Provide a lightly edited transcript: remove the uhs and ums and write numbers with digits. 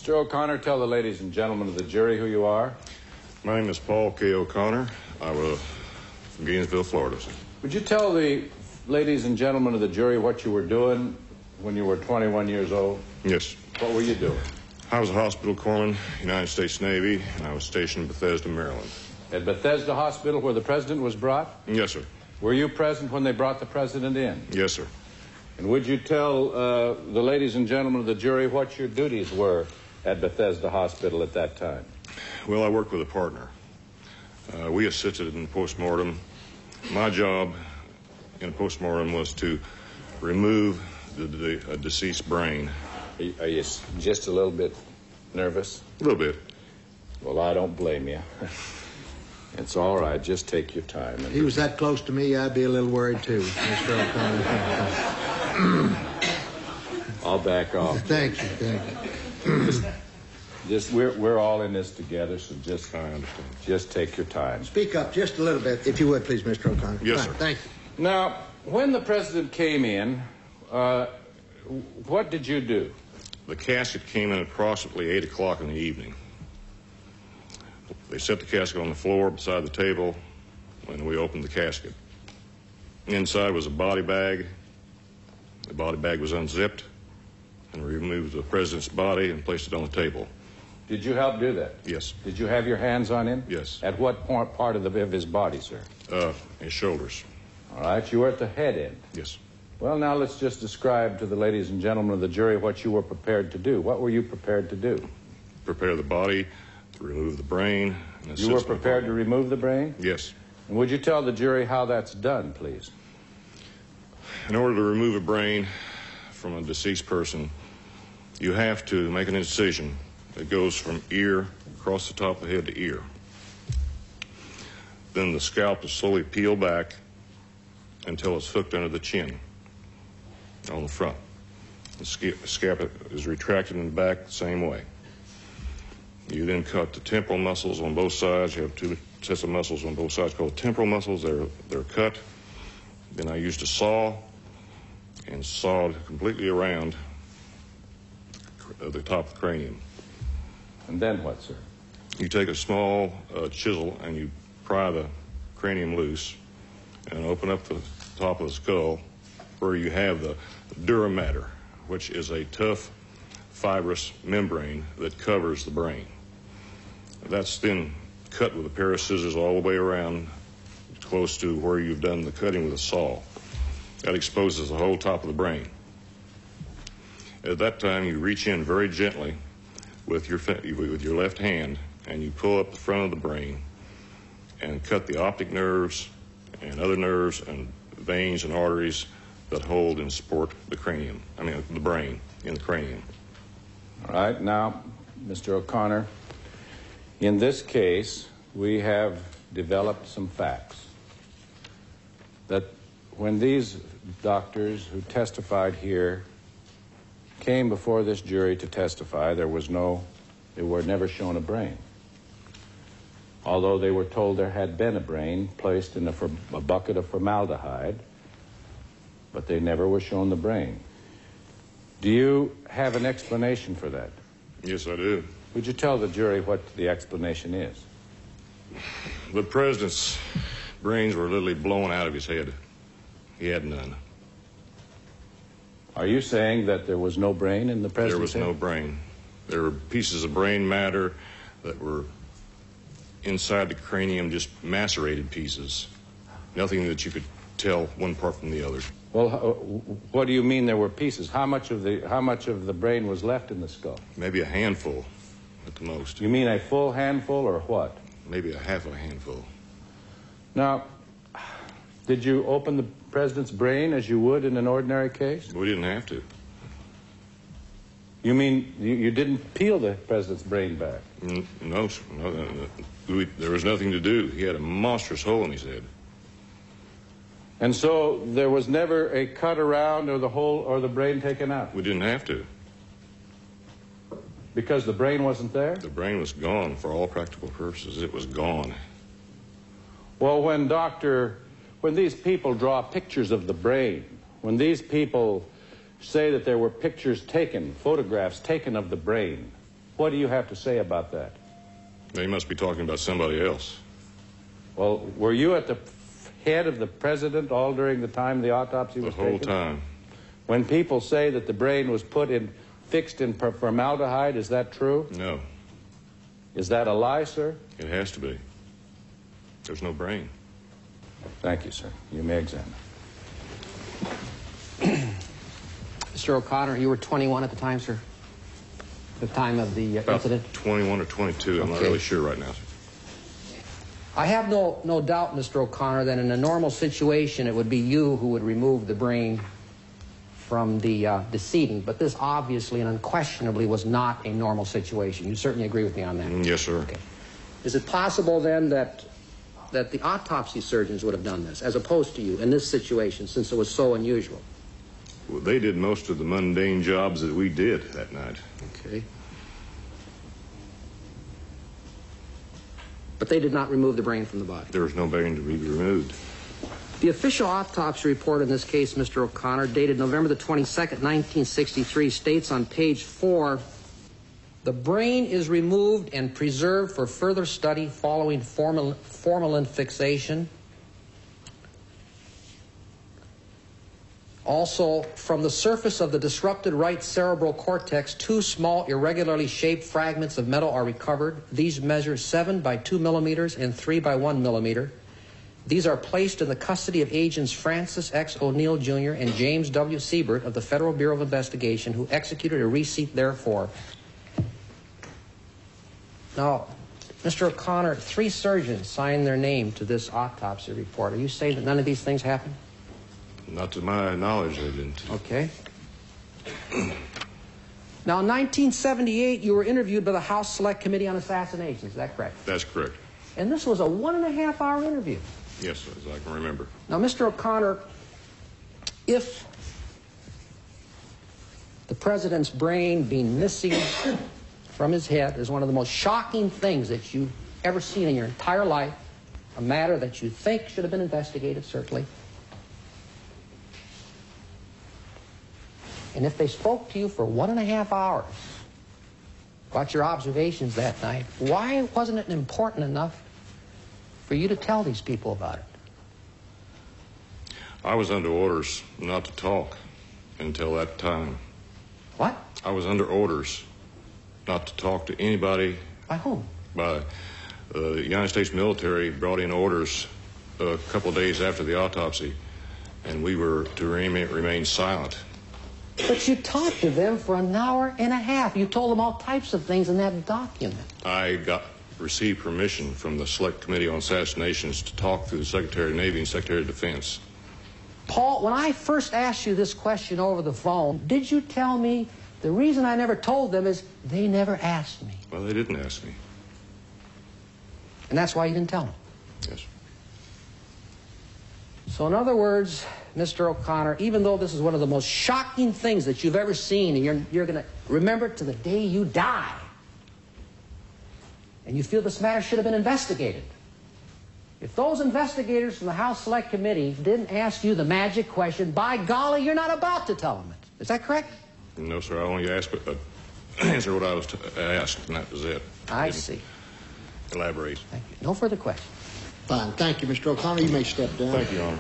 Mr. O'Connor, tell the ladies and gentlemen of the jury who you are. My name is Paul K. O'Connor. I was from Gainesville, Florida. Would you tell the ladies and gentlemen of the jury what you were doing when you were 21 years old? Yes. What were you doing? I was a hospital corpsman, United States Navy, and I was stationed in Bethesda, Maryland. At Bethesda Hospital where the president was brought? Yes, sir. Were you present when they brought the president in? Yes, sir. And would you tell the ladies and gentlemen of the jury what your duties were at Bethesda Hospital at that time? Well, I worked with a partner. We assisted in the postmortem. My job in a postmortem was to remove the deceased brain. Are you just a little bit nervous? A little bit. Well, I don't blame you. It's all right. Just take your time. If he was that close to me, I'd be a little worried, too, Mr. O'Connor. I'll back off. Thank you. Just we're all in this together, so just I understand. Just take your time. Speak up just a little bit, if you would, please, Mr. O'Connor. Yes, sir. Thank you. Now, when the president came in, what did you do? The casket came in at approximately 8 o'clock in the evening. They set the casket on the floor beside the table, and we opened the casket. Inside was a body bag. The body bag was unzipped, and we removed the president's body and placed it on the table. Did you help do that? Yes. Did you have your hands on him? Yes. At what part of his body, sir? His shoulders. All right, you were at the head end. Yes. Well, now let's just describe to the ladies and gentlemen of the jury what you were prepared to do. What were you prepared to do? Prepare the body, to remove the brain. And you were prepared to remove the brain? Yes. And would you tell the jury how that's done, please? In order to remove a brain from a deceased person, you have to make an incision that goes from ear across the top of the head to ear. Then the scalp is slowly peeled back until it's hooked under the chin on the front. The scalp is retracted in the back the same way. You then cut the temporal muscles on both sides. You have two sets of muscles on both sides called temporal muscles. They're cut. Then I used a saw and sawed completely around the top of the cranium. And then what, sir? You take a small chisel and you pry the cranium loose and open up the top of the skull where you have the dura mater, which is a tough, fibrous membrane that covers the brain. That's then cut with a pair of scissors all the way around close to where you've done the cutting with a saw. That exposes the whole top of the brain. At that time, you reach in very gently with your left hand, and you pull up the front of the brain and cut the optic nerves and other nerves and veins and arteries that hold and support the the brain in the cranium. All right, now, Mr. O'Connor, in this case, we have developed some facts that when these doctors who testified here came before this jury to testify, they were never shown a brain. Although they were told there had been a brain placed in a bucket of formaldehyde, but they never were shown the brain. Do you have an explanation for that? Yes, I do. Would you tell the jury what the explanation is? The president's brains were literally blown out of his head. He had none. Are you saying that there was no brain in the president's head? There was no brain. There were pieces of brain matter that were inside the cranium, just macerated pieces. Nothing that you could tell one part from the other. Well, what do you mean there were pieces? How much of the brain was left in the skull? Maybe a handful at the most. You mean a full handful or what? Maybe a half a handful. Now, did you open the president's brain as you would in an ordinary case? We didn't have to. You mean you didn't peel the president's brain back? No, sir. There was nothing to do. He had a monstrous hole in his head. And so there was never a cut around or the hole or the brain taken out? We didn't have to. Because the brain wasn't there? The brain was gone for all practical purposes. It was gone. Well, when these people draw pictures of the brain, when these people say that there were pictures taken, photographs taken of the brain, What do you have to say about that? They must be talking about somebody else. Well, were you at the head of the president all during the time the autopsy was taken? The whole time. When people say that the brain was fixed in formaldehyde, is that true? No. Is that a lie, sir? It has to be. There's no brain. Thank you, sir. You may examine. Mr. O'Connor, you were 21 at the time, sir? The time of the incident? 21 or 22. I'm not Okay. really sure right now. I have no doubt, Mr. O'Connor, that in a normal situation it would be you who would remove the brain from the decedent, but this obviously and unquestionably was not a normal situation. You certainly agree with me on that? Yes, sir. Okay. Is it possible then that the autopsy surgeons would have done this, as opposed to you, in this situation, since it was so unusual? Well, they did most of the mundane jobs that we did that night. Okay. But they did not remove the brain from the body? There was no brain to be removed. The official autopsy report in this case, Mr. O'Connor, dated November the 22nd, 1963, states on page 4, the brain is removed and preserved for further study following formalin fixation. Also, from the surface of the disrupted right cerebral cortex, 2 small, irregularly shaped fragments of metal are recovered. These measure 7 by 2 millimeters and 3 by 1 millimeter. These are placed in the custody of agents Francis X. O'Neill, Jr. and James W. Siebert of the Federal Bureau of Investigation, who executed a receipt therefor. Now, Mr. O'Connor, 3 surgeons signed their name to this autopsy report. Are you saying that none of these things happened? Not to my knowledge, they didn't. Okay. Now, in 1978, you were interviewed by the House Select Committee on Assassinations. Is that correct? That's correct. And this was a 1.5-hour interview. Yes, as I can remember. Now, Mr. O'Connor, if the president's brain being missing from his head is one of the most shocking things that you've ever seen in your entire life, a matter that you think should have been investigated, certainly, and if they spoke to you for 1.5 hours about your observations that night, why wasn't it important enough for you to tell these people about it? I was under orders not to talk until that time. What? I was under orders not to talk to anybody. By whom? By the United States military brought in orders a couple of days after the autopsy, and we were to remain silent. But you talked to them for 1.5 hours. You told them all types of things in that document. I received permission from the Select Committee on Assassinations to talk to the Secretary of Navy and Secretary of Defense. Paul, when I first asked you this question over the phone, did you tell me the reason I never told them is they never asked me? Well, they didn't ask me. And that's why you didn't tell them? Yes. So in other words, Mr. O'Connor, even though this is one of the most shocking things that you've ever seen, and you're going to remember it to the day you die, and you feel this matter should have been investigated, if those investigators from the House Select Committee didn't ask you the magic question, by golly, you're not about to tell them it. Is that correct? No, sir. I only answered what I was asked, and that was it. I see. Elaborate. Thank you. No further questions. Fine. Thank you, Mr. O'Connor. You may step down. Thank you, Your Honor.